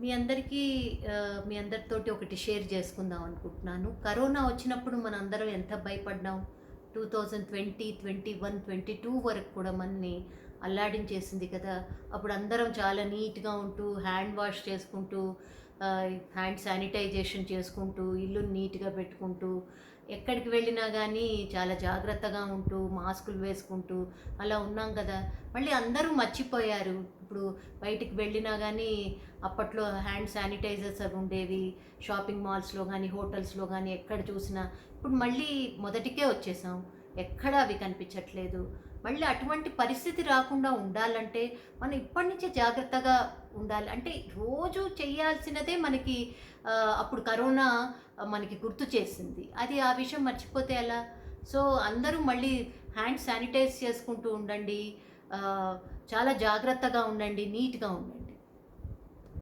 మీ అందరికీ మీ అందరితోటి ఒకటి షేర్ చేసుకుందాం అనుకుంటున్నాను. కరోనా వచ్చినప్పుడు మనందరం ఎంత భయపడ్డాం. 2020, 21, 22 వరకు కూడా మనని అల్లాడించేసింది కదా! అప్పుడు అందరం చాలా నీట్‌గా ఉంటూ, హ్యాండ్ వాష్ చేసుకుంటూ, హ్యాండ్ శానిటైజేషన్ చేసుకుంటూ, ఇల్లుని నీట్‌గా పెట్టుకుంటూ, ఎక్కడికి వెళ్ళినా గానీ చాలా జాగ్రత్తగా ఉంటూ, మాస్కులు వేసుకుంటూ అలా ఉన్నాం కదా! మళ్ళీ అందరూ మర్చిపోయారు. ఇప్పుడు బయటికి వెళ్ళినా గానీ అప్పట్లో హ్యాండ్ శానిటైజర్స్ అవి ఉండేవి. షాపింగ్ మాల్స్‌లో గానీ, హోటల్స్‌లో గానీ ఎక్కడ చూసినా. ఇప్పుడు మళ్ళీ మొదటికే వచ్చేసాం. ఎక్కడ అవి కనిపించట్లేదు. మళ్ళీ అటువంటి పరిస్థితి రాకుండా ఉండాలంటే మనం ఇప్పటి నుంచే జాగ్రత్తగా ఉండాలి. అంటే రోజు చేయాల్సినదే మనకి అప్పుడు కరోనా మనకి గుర్తు చేసింది. అది ఆ విషయం మర్చిపోతే ఎలా? సో, అందరూ మళ్ళీ హ్యాండ్ శానిటైజ్ చేసుకుంటూ ఉండండి. చాలా జాగ్రత్తగా ఉండండి. నీట్‌గా ఉండండి.